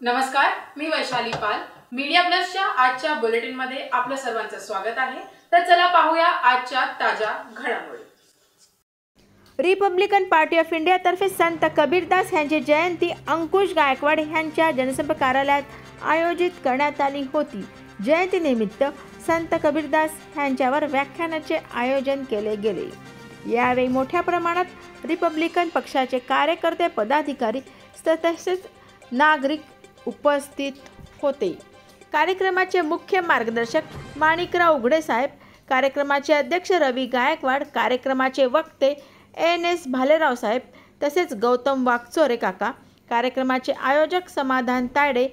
नमस्कार, मी वैशाली पाल. मीडिया प्लसच्या आजच्या बुलेटिनमध्ये आपलं सर्वांचं स्वागत आहे. तर चला पाहूया आजच्या ताज्या घडामोडी. रिपब्लिकन पार्टी ऑफ इंडिया तर्फे संत कबीरदास यांची जयंती अंकुश गायकवाड यांच्या जनसंपर्क कार्यालयात आयोजित करण्यात आली होती. जयंतीनिमित्त संत कबीरदास यांच्यावर व्याख्यानाचे आयोजन केले गेले. यावेळी मोठ्या प्रमाणात रिपब्लिकन पक्षाचे कार्यकर्ते, पदाधिकारी तसेच नागरिक उपस्थित होते. कार्यक्रमाचे मुख्य मार्गदर्शक माणिकराव उघडे साहेब, कार्यक्रमाचे अध्यक्ष रवी गायकवाड, कार्यक्रमाचे वक्ते NS भालेराव साहेब तसेच गौतम वागचोरे काका, कार्यक्रमाचे आयोजक समाधान तायडे,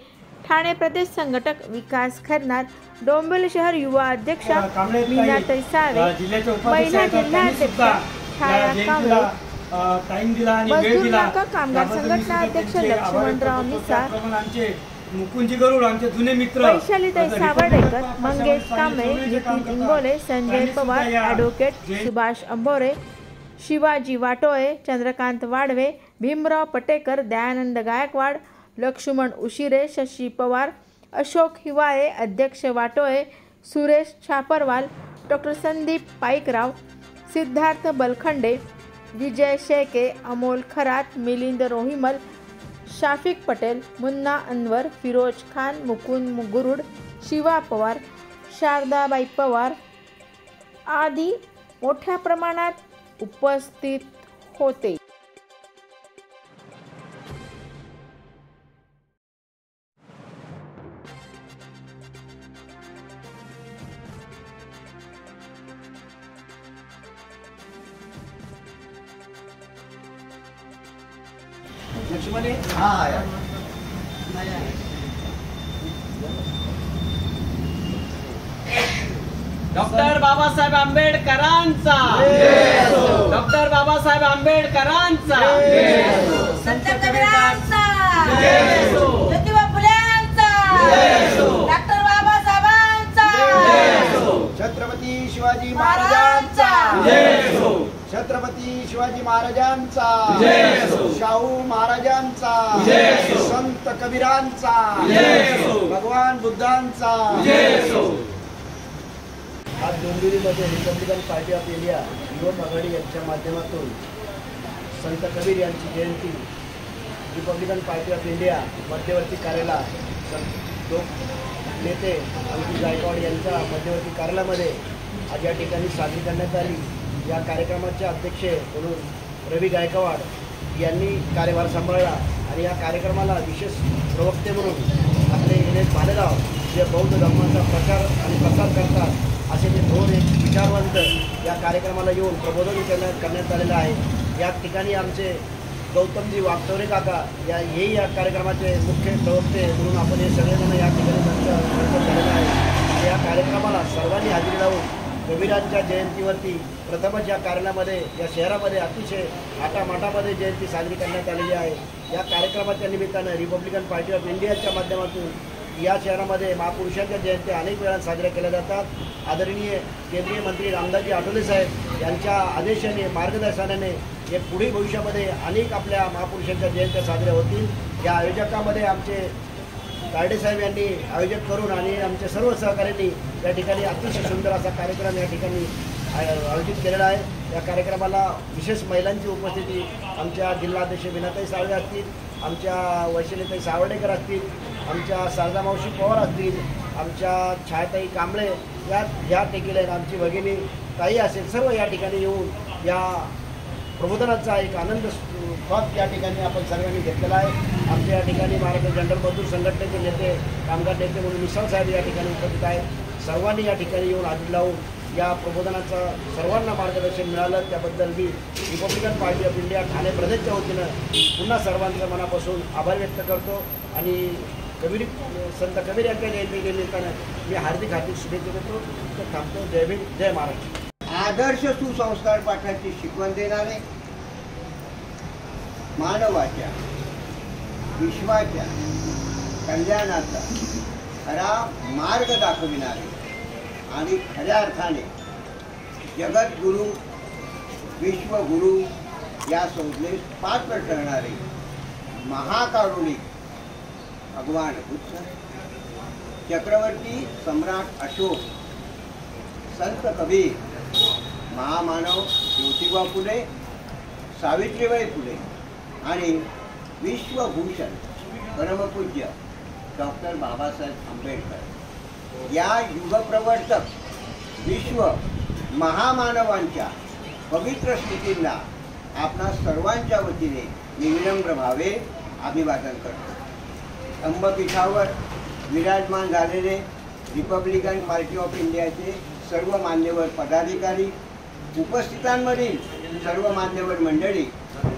ठाणे प्रदेश संघटक विकास खरनार, डोंबिवली शहर युवा अध्यक्षा मीनाताई सावे, महिला जिल्हाध्यक्षा छाया कांबळे, मजदूर नाका कामगार संघटना अध्यक्ष लक्ष्मणराव निसार, मुकुंजी गरुड आमचे जुने मित्र, वैशालीताई सावर्डेकर, मंगेश कांबळे, नितीन इंगोले, संजय पवार, ॲडव्होकेट सुभाष अंभोरे, शिवाजी वाटोळे, चंद्रकांत वाडवे, भीमराव पटेकर, दयानंद गायकवाड, लक्ष्मण उशिरे, शशी पवार, अशोक हिवाळे, अध्यक्ष वाटोळे, सुरेश छापरवाल, डॉक्टर संदीप पाईकराव, सिद्धार्थ बलखंडे, विजय शेके, अमोल खरात, मिलिंद रोहिमल, शाफिक पटेल, मुन्ना अनवर, फिरोज खान, मुकुंद गुरुड, शिवा पवार, शारदाबाई पवार आदी मोठ्या प्रमाणात उपस्थित होते. डॉक्टर बाबासाहेब आंबेडकरांचा, डॉक्टर बाबासाहेब आंबेडकरांचा, संत कबीरांचा, ज्योतिबा फुलेंचा, डॉक्टर बाबासाहेबांचा, छत्रपती शिवाजी महाराजांचा, छत्रपती शिवाजी महाराजांचा, शाहू महाराजांचा, संत कबीरांचा, भगवान बुद्धांचा. आज डोंबिवलीमध्ये रिपब्लिकन पार्टी ऑफ इंडिया युवक आघाडी यांच्या माध्यमातून संत कबीर यांची जयंती रिपब्लिकन पार्टी ऑफ इंडिया मध्यवर्ती कार्यालय नेते अंकुश गायकवाड यांच्या मध्यवर्ती कार्यालयामध्ये आज या ठिकाणी साजरी करण्यात आली. या कार्यक्रमाचे अध्यक्ष म्हणून रवी गायकवाड यांनी कार्यभार सांभाळला आणि या कार्यक्रमाला विशेष प्रवक्ते म्हणून आपले NS भालेराव जे बौद्ध धर्माचा प्रचार आणि प्रसार करतात असे ते दोन एक विचारवंत या कार्यक्रमाला येऊन प्रबोधन करण्यात आलेलं आहे. या ठिकाणी आमचे गौतमजी वागचोरे काका हेही या कार्यक्रमाचे मुख्य प्रवक्ते म्हणून आपण हे सगळेजण या ठिकाणी त्यांचं झालेलं आहे. या कार्यक्रमाला सर्वांनी हजेरी लावून कबीरांच्या जयंतीवरती प्रथमच या कार्यालयामध्ये या शहरामध्ये अतिशय आटामाटामध्ये जयंती साजरी करण्यात आलेली आहे. या कार्यक्रमाच्या निमित्तानं रिपब्लिकन पार्टी ऑफ इंडियाच्या माध्यमातून या शहरामध्ये महापुरुषांच्या जयंत्या अनेक वेळा साजऱ्या केल्या जातात. आदरणीय केंद्रीय मंत्री रामदासजी आठवले साहेब यांच्या आदेशाने मार्गदर्शनाने हे पुढील भविष्यामध्ये अनेक आपल्या महापुरुषांच्या जयंत्या साजऱ्या होतील. या आयोजकामध्ये आमचे तायडे साहेब यांनी आयोजक करून आणि आमच्या सर्व सहकाऱ्यांनी या ठिकाणी अतिशय सुंदर असा कार्यक्रम या ठिकाणी आयोजित केलेला आहे. या कार्यक्रमाला विशेष महिलांची उपस्थिती आमच्या जिल्हाध्यक्ष मीनाताई सावे असतील, आमच्या वैशालीताई सावर्डेकर असतील, आमच्या शारदा मावशी पवार असतील, आमच्या छायाताई कांबळे या ठिकाणी आमची भगिनी ताई असेल, सर्व या ठिकाणी येऊन या प्रबोधनाचा एक आनंद या ठिकाणी आपण सर्वांनी घेतलेला आहे. आमच्या या ठिकाणी महाराष्ट्र जनरल मजदूर संघटनेचे नेते, कामगार नेते म्हणून निसार साहेब या ठिकाणी उपस्थित आहेत. सर्वांनी या ठिकाणी येऊन हजेरी लावून या प्रबोधनाचं सर्वांना मार्गदर्शन मिळालं त्याबद्दल मी Republican Party of India Thane प्रदेशच्या वतीनं पुन्हा सर्वांच्या मनापासून आभार व्यक्त करतो आणि संत कबीर यांच्या जयंती निमित्तानं मी हार्दिक शुभेच्छा देतो. तर थांबतो. जय भीम, जय महाराष्ट्र. आदर्श सुसंस्कार पाठाची शिकवण देणारे, मानवाच्या विश्वाच्या कल्याणाचा खरा मार्ग दाखविणारे आणि खऱ्या अर्थाने जगद्गुरु विश्वगुरु या संज्ञेस पात्र ठरणारे महाकारुणिक भगवान बुद्ध, चक्रवर्ती सम्राट अशोक, संत कबीर, महामानव ज्योतिबा फुले, सावित्रीबाई फुले आणि विश्वभूषण परमपूज्य डॉक्टर बाबासाहेब आंबेडकर या युगप्रवर्तक विश्व महामानवांच्या पवित्र स्थितींना आपणा सर्वांच्या वतीने मी विनम्र भावे अभिवादन करतो. स्तंभपीठावर विराजमान झालेले रिपब्लिकन पार्टी ऑफ इंडियाचे सर्व मान्यवर पदाधिकारी, उपस्थितांमधील सर्व मान्यवर मंडळी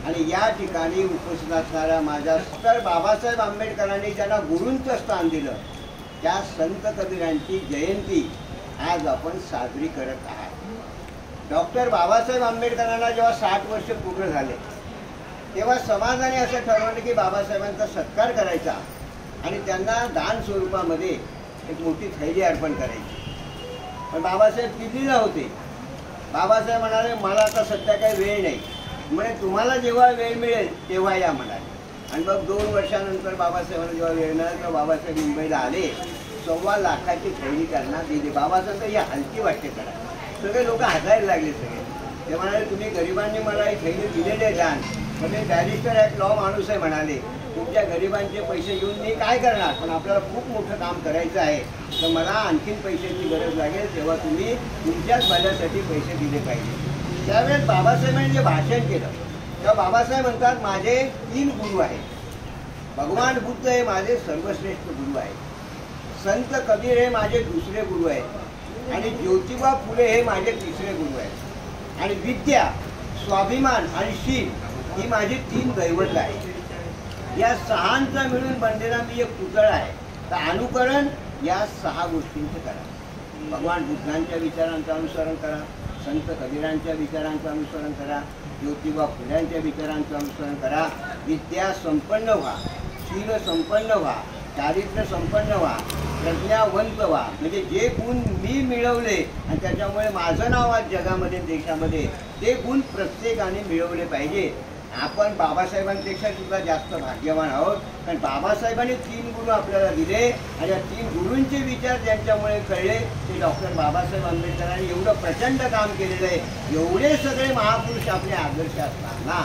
आणि या ठिकाणी उपस्थित असणाऱ्या माझ्या डॉक्टर बाबासाहेब आंबेडकरांनी ज्यांना गुरूंचं स्थान दिलं त्या संत कबीरांची जयंती आज आपण साजरी करत आहात. डॉक्टर बाबासाहेब आंबेडकरांना जेव्हा 60 वर्ष पूर्ण झाले तेव्हा समाजाने असं ठरवलं की बाबासाहेबांचा सत्कार करायचा आणि त्यांना दान स्वरूपामध्ये एक मोठी थैली अर्पण करायची. पण बाबासाहेब दिल्लीला होते. बाबासाहेब म्हणाले मला आता सध्या काही वेळ नाही, म्हणजे तुम्हाला जेव्हा वेळ मिळेल तेव्हा या म्हणाले. आणि मग 2 वर्षानंतर बाबासाहेबांना जेव्हा वेळ मिळाला तेव्हा बाबासाहेब मुंबईला आले. 1.25 लाखाची थैली त्यांना दिली. बाबासाहेब ही हलकी वाटते करा. सगळे लोक हसायला लागले. सगळे ते म्हणाले तुम्ही गरिबांनी मला ही थैली दिलेली आहे दान, म्हणजे बॅरिस्टर ॲट लॉ माणूस आहे म्हणाले, तुमच्या गरिबांचे पैसे घेऊन मी काय करणार, पण आपल्याला खूप मोठं काम करायचं आहे तर मला आणखीन पैशांची गरज लागेल, तेव्हा तुम्ही तुमच्याच भल्यासाठी पैसे दिले पाहिजे. त्यावेळेस बाबासाहेबांनी जे भाषण केलं तेव्हा बाबासाहेब म्हणतात माझे 3 गुरु आहेत. भगवान बुद्ध हे माझे सर्वश्रेष्ठ गुरु आहेत, संत कबीर हे माझे दुसरे गुरु आहेत आणि ज्योतिबा फुले हे माझे तिसरे गुरु आहेत आणि विद्या, स्वाभिमान आणि शील ही माझी 3 दैवत आहेत. या 6चा मिळून बनलेला मी एक पुतळा आहे. तर अनुकरण या 6 गोष्टींचं करा. भगवान बुद्धांच्या विचारांचं अनुसरण करा, संत कबीरांच्या विचारांचं अनुसरण करा, ज्योतिबा फुल्यांच्या विचारांचं अनुसरण करा. विद्या संपन्न व्हा, शील संपन्न व्हा, चारित्र्य संपन्न व्हा, प्रज्ञावंत व्हा. म्हणजे जे गुण मी मिळवले आणि त्याच्यामुळे माझं नाव आज जगामध्ये देशामध्ये ते गुण प्रत्येकाने मिळवले पाहिजे. आपण बाबासाहेबांपेक्षा सुद्धा जास्त भाग्यवान आहोत, कारण बाबासाहेबांनी 3 गुरु आपल्याला दिले आणि या 3 गुरूंचे विचार ज्यांच्यामुळे कळले ते डॉक्टर बाबासाहेब आंबेडकरांनी एवढं प्रचंड काम केलेलं आहे. एवढे सगळे महापुरुष आपले आदर्श असताना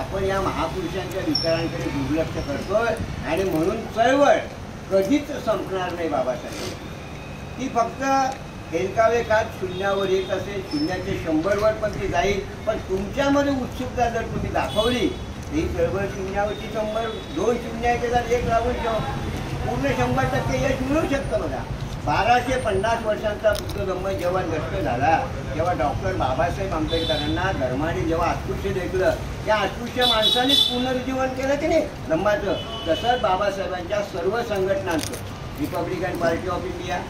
आपण या महापुरुषांच्या विचारांकडे दुर्लक्ष करतोय आणि म्हणून चळवळ कधीच संपणार नाही. बाबासाहेब ती फक्त हेलकावे खात शून्यावर येत असेल, शून्याचे 100वर पण ती जाईल. पण तुमच्यामध्ये उत्सुकता जर तुम्ही दाखवली ही चळवळ शून्यावरची 100, 2 शून्य आहे त्याच्यात 1 लावून पूर्ण 100% यश मिळू शकतं. बघा 1250 वर्षांचा बुद्ध धम्म जेव्हा नष्ट झाला तेव्हा डॉक्टर बाबासाहेब आंबेडकरांना धर्माने जेव्हा अस्पृश्य देखलं त्या अस्पृश्य माणसानेच पुनरुज्जीवन केलं की नाही धम्माचं. तसंच बाबासाहेबांच्या सर्व संघटनांचं, रिपब्लिकन पार्टी ऑफ इंडिया,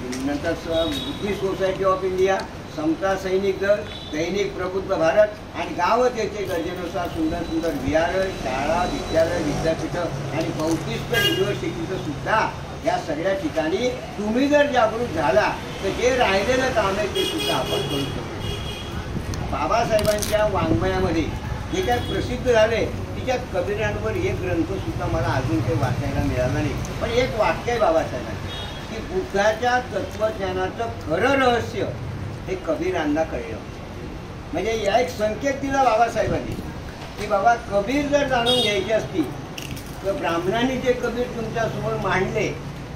नंतर बुद्धिस्ट सोसायटी ऑफ इंडिया, समता सैनिक दल, दैनिक प्रबुद्ध भारत आणि गावच येथे गरजेनुसार सुंदर सुंदर विहार, शाळा, विद्यालय, विद्यापीठं आणि 35 युनिव्हर्सिटीचं सुद्धा या सगळ्या ठिकाणी तुम्ही जर जागृत झाला तर जे राहिलेलं काम आहे ते सुद्धा आपण करू शकतो. बाबासाहेबांच्या वाङ्मयामध्ये जे काही प्रसिद्ध झाले तिच्यात कबीरांवर एक ग्रंथ सुद्धा मला अजून काही वाचायला मिळाला नाही. पण एक वाक्य आहे बाबासाहेबांचं की बुद्धाच्या तत्वज्ञानाचं खरं रहस्य हे कबीरांना कळलं. म्हणजे या एक संकेत दिला बाबासाहेबांनी की बाबा कबीर जर जाणून घ्यायची असती तर ब्राह्मणांनी जे कबीर तुमच्यासमोर मांडले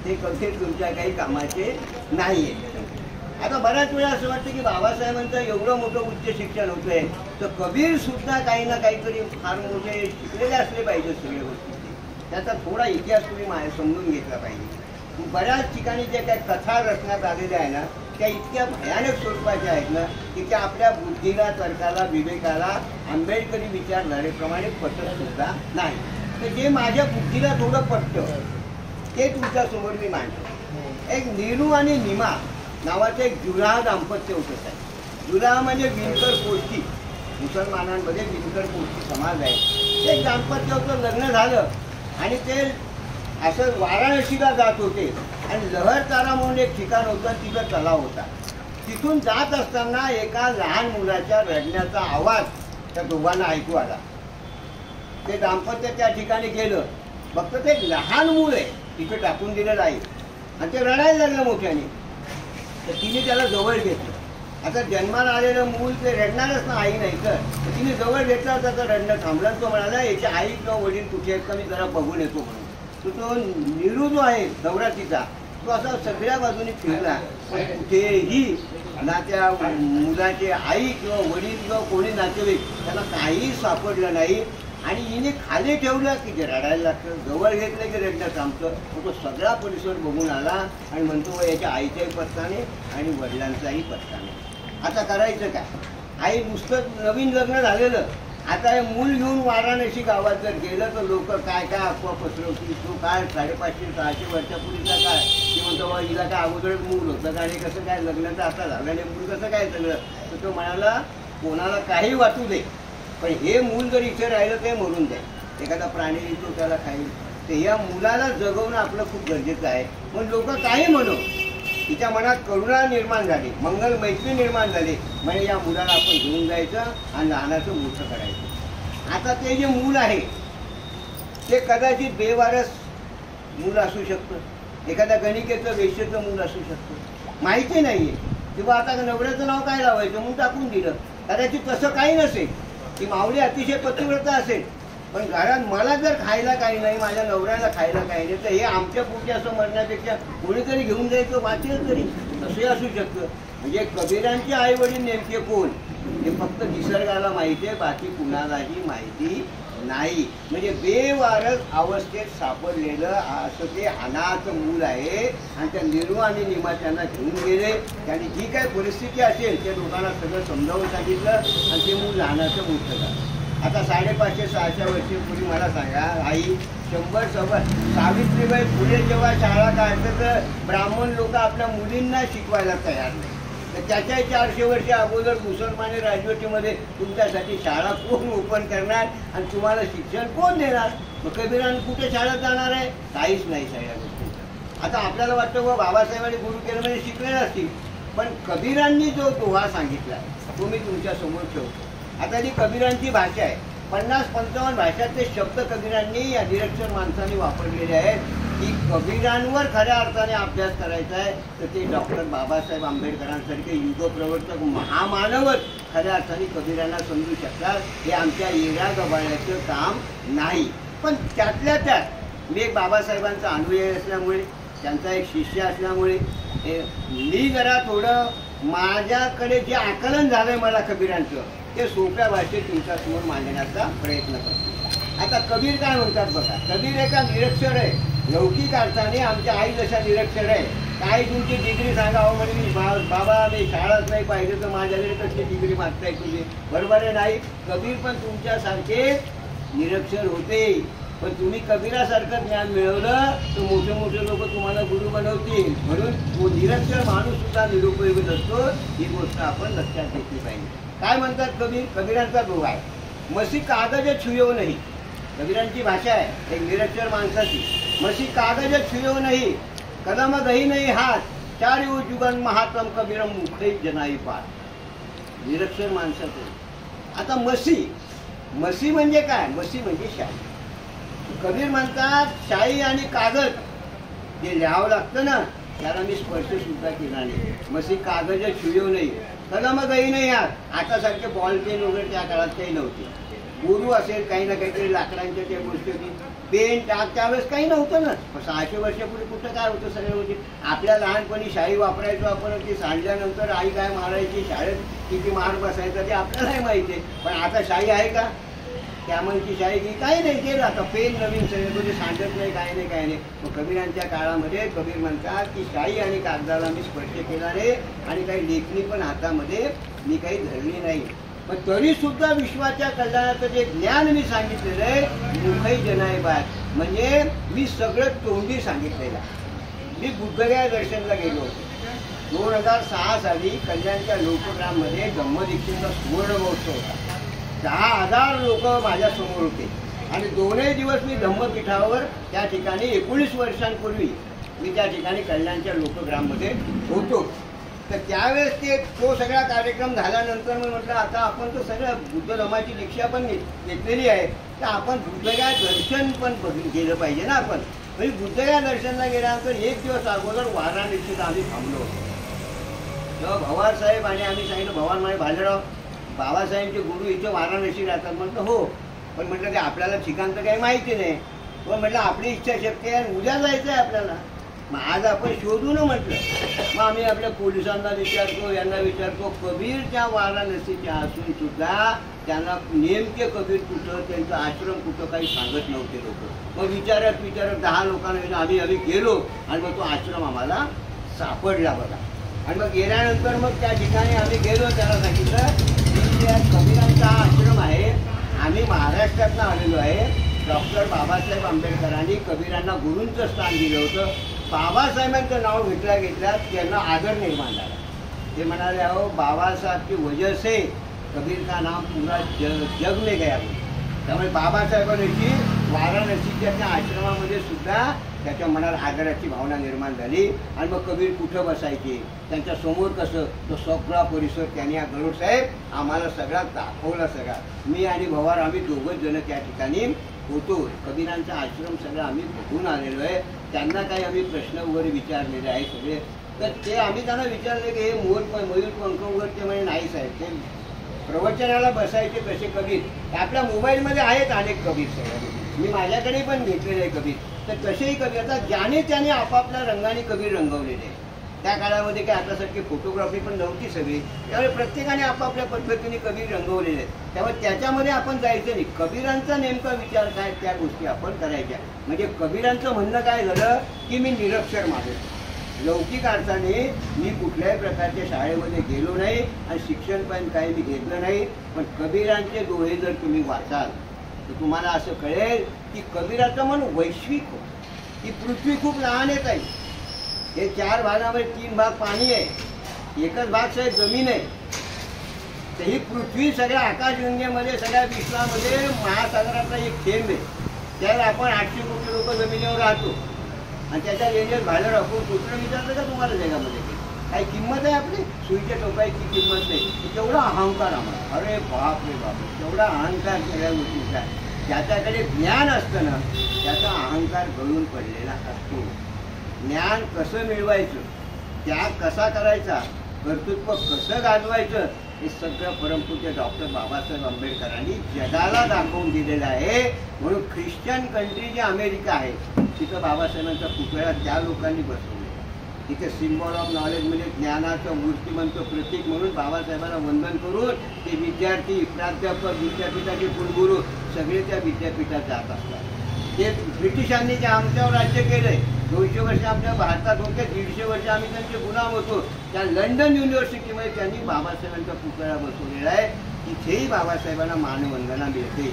ते कबीर तुमच्या काही कामाचे नाही आहे. आता बऱ्याच वेळा असं वाटतं की बाबासाहेबांचं एवढं मोठं उच्च शिक्षण होतंय तर कबीर सुद्धा काही ना काहीतरी फार मोठे शिकलेले असले पाहिजे सगळ्या गोष्टी. त्याचा थोडा इतिहास तुम्ही समजून घेतला पाहिजे. बऱ्याच ठिकाणी जे काही कथा रचण्यात आलेल्या आहे ना त्या इतक्या भयानक स्वरूपाच्या आहेत ना की त्या आपल्या बुद्धीला, तर्काला, विवेकाला आंबेडकरी विचारधारेप्रमाणे पटत सुद्धा नाही. तर जे माझ्या बुद्धीला थोडं पटतं ते तुमच्यासमोर मी मांडतो. एक नीरू आणि निमा नावाचं एक जुलाह दाम्पत्य होतं आहे. जुलाह म्हणजे विणकर पोष्टी, मुसलमानांमध्ये विणकर पोष्टी समाज आहे. एक दाम्पत्य होतं, लग्न झालं आणि ते असं वाराणसीला जात होते आणि लहरतारा म्हणून एक ठिकाण होतं, तिथं तलाव होता. तिथून जात असताना एका लहान मुलाच्या रडण्याचा आवाज त्या दोघांना ऐकू आला. ते दाम्पत्य त्या ठिकाणी गेलं फक्त ते एक लहान मूल आहे तिथे टाकून दिलेलं आहे आणि ते रडायला लागलं मोठ्याने, तर तिने त्याला जवळ घेतलं. आता जन्माला आलेलं मूल ते रडणारच ना, आई नाही तर तिने जवळ घेतला होता, तर रडणं थांबलं. तो म्हणाला याची आई किंवा वडील कुठे आहेत का, मी जरा बघून येतो म्हणून. तो निरू जो आहे नवरा तिचा, तो असा सगळ्या बाजूने फिरला, पण कुठेही ना त्या मुलाचे आई किंवा वडील किंवा कोणी नातेवाईक त्याला काहीही सापडलं नाही. आणि हिने खाली ठेवलं की जे रडायला लागतं, जवळ घेतलं की रडणं थांबतं. तो सगळा परिसर बघून आला आणि म्हणतो याच्या आईचाही पत्ता नाही आणि वडिलांचाही पत्ता नाही. आता करायचं काय? आई नुसतं नवीन लग्न झालेलं, आता हे मूल घेऊन वाराणसी गावात जर गेलं तर लोक काय काय अफवा पसरवतील. तो काय 550-600 वर्षापूर्वीचा काय की म्हणतो बा हिला काय अगोदरच मूल होतं आणि कसं काय लग्नाचं आता झालं आणि मूल कसं काय सगळं. तर तो म्हणाला कोणाला काही वाटू दे, पण हे मूल जर इथे राहिलं ते मरून जाईल. एखादा प्राणी येतो त्याला खाईल, तर या मुलाला जगवणं आपलं खूप गरजेचं आहे. पण लोक काही म्हणू, तिच्या मनात करुणा निर्माण झाली, मंगल मैत्री निर्माण झाली, म्हणजे या मुलाला आपण घेऊन जायचं आणि लहानाचं मोठं करायचं. आता ते जे मूल आहे ते कदाचित बेवारस मूल असू शकतं, एखाद्या गणिकेचं वेश्येचं मूल असू शकतं, माहिती नाहीये किंवा आता नवऱ्याचं नाव काय लावायचं म्हणून टाकून दिलं. कदाचित तसं काही नसेल, ती माऊली अतिशय पतिव्रता असेल, पण घरात मला जर खायला काही नाही, माझ्या नवऱ्याला खायला काही नाही, तर हे आमच्या पुढच्या असं म्हणण्यापेक्षा कोणीतरी घेऊन जायचं वाचेल तरी, तसंही असू शकतं. म्हणजे कबीरांचे आई वडील नेमके कोण हे फक्त निसर्गाला माहिती आहे, बाकी कुणालाही माहिती नाही. म्हणजे बेवारस अवस्थेत सापडलेलं असं ते अनाथ मूल आहे आणि त्या निरू आणि निमा त्यांना घेऊन गेले. त्यांनी जी काही परिस्थिती असेल त्या लोकांना सगळं समजावून सांगितलं आणि ते मूल लहानाचं मोठं झालं. आता 550-600 वर्षापूर्वी मला सांगा, आई 100 सावित्रीबाई फुले जेव्हा शाळा काढतात तर ब्राह्मण लोक आपल्या मुलींना शिकवायला तयार नाही, तर त्याच्याही 400 वर्ष अगोदर मुसलमानी राजवटीमध्ये तुमच्यासाठी शाळा कोण ओपन करणार आणि तुम्हाला शिक्षण कोण देणार? मग कबीरांनी कुठे शाळेत जाणार आहे? काहीच नाही सगळ्या गोष्टी. आता आपल्याला वाटतं व बाबासाहेबांनी गुरु केलं म्हणजे शिकलेलं असतील, पण कबीरांनी जो दोहा सांगितला तो मी तुमच्या समोर ठेवतो. आता जी कबीरांची भाषा आहे, 50-55 भाषातले शब्द कबीरांनी या निरक्षर माणसांनी वापरलेले आहेत. की कबीरांवर खऱ्या अर्थाने अभ्यास करायचा आहे तर ते डॉक्टर बाबासाहेब आंबेडकरांसारखे युगप्रवर्तक महामानवच खऱ्या अर्थाने कबीरांना समजू शकतात. हे आमच्या येड्या गबाळ्याचं काम नाही. पण त्यातल्या त्यात मी एक बाबासाहेबांचा अनुयायी असल्यामुळे, त्यांचा एक शिष्य असल्यामुळे मी जरा थोडं माझ्याकडे जे आकलन झालंय मला कबीरांचं ते सोप्या भाषेत तुमच्यासमोर मांडण्याचा प्रयत्न करतो. आता कबीर काय म्हणतात बघा, कबीर एका निरक्षर आहे, लौकिक अर्थाने आमच्या आई जशा निरक्षर आहे. काय तुमची डिग्री सांगावं म्हणजे बाबा मी शाळाच नाही पाहिजे तर माझ्याकडे कसली डिग्री मागताय तुझी, बरोबर आहे नाही. कबीर पण तुमच्यासारखे निरक्षर होते, पण तुम्ही कबीरासारखं ज्ञान मिळवलं तर मोठे मोठे लोक तुम्हाला गुरु बनवतील. म्हणून तो निरक्षर माणूस सुद्धा निरुपयोगी असतो, ही गोष्ट आपण लक्षात घेतली पाहिजे. काय म्हणतात कबीर? कबीरांचा दोहा आहे, मसी कागज छुयो नाही. कबीरांची भाषा आहे एक निरक्षर माणसाची. मसी कागज छुयो नाही, कलम गही नाही हात, चार जुगन महात्म कबीर मुखई जनाई पार. निरक्षर माणसाचं. आता मसी म्हणजे काय? मसी म्हणजे शाई. कबीर म्हणतात शाई आणि कागद जे लिहावं लागतं ना त्याला मी स्पर्श सुद्धा केला नाही. मसी कागज छुयो नाही, कलम गही नाही हात. आता सारखे बॉल पेन वगैरे त्या काळात काही नव्हते. गुरु असेल काही ना काहीतरी लाकडांच्या त्या गोष्टी होती, पेन टाक त्यावेळेस काही नव्हतं ना. 600 वर्षापूर्वी कुठं काय होतं सगळ्या गोष्टी. आपल्या लहानपणी शाई वापरायचो आपण, ती सांडल्यानंतर आई काय मारायची, शाळेत किती मार बसायचा ते आपल्यालाही माहिती आहे. पण आता शाई आहे का? त्यामुळेची शाई की काही नाही केलं. आता पेन नवीन सगळं म्हणजे सांगत नाही काय नाही काय नाही. मग कबीरांच्या काळामध्ये कबीर म्हणतात की शाई आणि कागदाला मी स्पर्श केला नाही आणि काही लेखणी पण हातामध्ये मी काही धरली नाही. पण तरी सुद्धा विश्वाच्या कल्याणाचं जे ज्ञान मी सांगितलेलं आहे मुखई जनाई बात, म्हणजे मी सगळं तोंडी सांगितलेलं. मी बुद्धगया दर्शनला गेलो होतो 2006 साली. कल्याणच्या लोकग्राममध्ये धम्मदीक्षेचा सुवर्ण महोत्सव होता. 10,000 लोक माझ्यासमोर होते आणि 2 दिवस मी धम्मपीठावर त्या ठिकाणी 19 वर्षांपूर्वी मी त्या ठिकाणी कल्याणच्या लोकग्राममध्ये होतो. तर त्यावेळेस तो सगळा कार्यक्रम झाल्यानंतर मी म्हटलं आता आपण तर सगळं बुद्ध धर्माची दीक्षा पण घेतलेली आहे, तर आपण बुद्धगया दर्शन पण केलं पाहिजे ना आपण. म्हणजे बुद्धगया दर्शनला गेल्यानंतर एक दिवस अगोदर वाराणसीत आम्ही थांबलो. तेव्हा भवार साहेब आणि आम्ही सांगितलं, भवार माळे भालेराव बाबासाहेबांचे गुरु इथे वाराणसी राहतात. म्हटलं हो, पण म्हटलं ते आपल्याला ठिकाण तर काही माहिती नाही. पण म्हटलं आपली इच्छाशक्ती आहे, उद्या जायचं आहे आपल्याला, मग आज आपण शोधू ना म्हटलं. मग आम्ही आपल्या पोलिसांना विचारतो, यांना विचारतो. कबीर त्या वाराणसीच्या असून सुद्धा त्यांना नेमके कबीर कुठं, त्यांचा आश्रम कुठं काही सांगत नव्हते लोक. मग विचारत 10 लोकांना आम्ही गेलो आणि मग तो आश्रम आम्हाला सापडला बघा. आणि मग गेल्यानंतर मग त्या ठिकाणी आम्ही गेलो, त्याला सांगितलं की त्या कबीरांचा आश्रम आहे, आम्ही महाराष्ट्रातनं आलेलो आहे. डॉक्टर बाबासाहेब आंबेडकरांनी कबीरांना गुरूंचं स्थान दिलं होतं. बाबासाहेबांचं नाव घेतल्या त्यांना आदर निर्माण झाला. ते म्हणाले, अहो बाबासाहेब की वजह से कबीर का नाम पूरा जग में गया. त्यामुळे बाबासाहेबांची वाराणसीच्या त्या आश्रमामध्ये सुद्धा त्याच्या मनात आदराची भावना निर्माण झाली. आणि मग कबीर कुठं बसायचे, त्यांच्या समोर कसं, तो सगळा परिसर त्यांनी या गरुड साहेब आम्हाला सगळा दाखवला. सगळा मी आणि भवार आम्ही दोघंच जण त्या ठिकाणी होतो. कबीरांचा आश्रम सगळं आम्ही बघून आलेलो आहे. त्यांना काही आम्ही प्रश्न वगैरे विचारलेले आहे सगळे. तर ते आम्ही त्यांना विचारले की हे मयूर पंख वगैरे ते म्हणजे नाही साहेब, ते प्रवचनाला बसायचे कसे कबीर. आपल्या मोबाईलमध्ये आहेत अनेक कबीर सगळे, मी माझ्याकडे पण घेतलेले आहे कबीर. तर तसेही कबीर आता ज्याने त्याने आपापल्या रंगाने कबीर रंगवलेले आहे. त्या काळामध्ये काय आतासारखी फोटोग्राफी पण नव्हती सगळी, त्यामुळे प्रत्येकाने आपापल्या पद्धतीने कबीर रंगवलेले आहेत. त्यामुळे त्याच्यामध्ये आपण जायचं नाही. कबीरांचा नेमका विचार काय त्या गोष्टी आपण करायच्या. म्हणजे कबीरांचं म्हणणं काय झालं की मी निरक्षर माणूस, लौकिक अर्थाने मी कुठल्याही प्रकारच्या शाळेमध्ये गेलो नाही आणि शिक्षण पण काही मी घेतलं नाही. पण कबीरांचे दोहे जर तुम्ही वाचाल तर तुम्हाला असं कळेल की कबीराचं मन वैश्विक होतं. ही पृथ्वी खूप लहान आहे ताई. हे 4 भागामध्ये 3 भाग पाणी आहे, एकच भाग साहेब जमीन आहे. तर ही पृथ्वी सगळ्या आकाशगंगेमध्ये सगळ्या विश्वामध्ये महासागरातला एक थेंब आहे. त्याला आपण 800 कोटी लोक जमिनीवर राहतो आणि त्याच्या रेंजेस बाहेर आपण कुठलं विचारलं का तुम्हाला जगामध्ये काही किंमत आहे आपली? सुईच्या टोकायची किंमत नाही. तेवढा अहंकार आम्हाला, अरे बाप रे बाप, तेवढा अहंकार सगळ्या गोष्टीचा आहे. ज्याच्याकडे ज्ञान असतं ना त्याचा अहंकार गळून पडलेला असतो. ज्ञान कसं मिळवायचं, त्याग कसा करायचा, कर्तृत्व कसं गाजवायचं, हे सगळं परमपूज्य डॉक्टर बाबासाहेब आंबेडकरांनी जगाला दाखवून दिलेलं आहे. म्हणून ख्रिश्चन कंट्री जी अमेरिका आहे तिथं बाबासाहेबांचा पुतळा त्या लोकांनी बसवला. तिथे सिम्बॉल ऑफ नॉलेज म्हणजे ज्ञानाचं मूर्तिमंत प्रतीक म्हणून बाबासाहेबांना वंदन करून ते विद्यार्थी, प्राध्यापक, विद्यापीठाचे कुलगुरू सगळे त्या विद्यापीठात जात असतात. ते ब्रिटिशांनी जे आमच्यावर राज्य केलंय, 200 वर्ष आपल्या भारतात होते, 150 वर्ष आम्ही त्यांचे गुलाम होतो. त्या लंडन युनिव्हर्सिटीमध्ये त्यांनी बाबासाहेबांचा पुतळा बसवलेला आहे. तिथेही बाबासाहेबांना मानवंदना मिळते,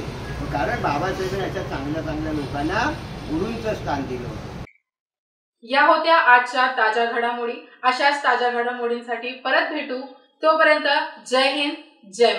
कारण बाबासाहेबांनी अशा चांगल्या चांगल्या लोकांना गुरूंचं स्थान दिलं होतं. या होत्या आजच्या ताज्या घडामोडी. अशाच ताज्या घडामोडींसाठी परत भेटू. तोपर्यंत जय हिंद, जय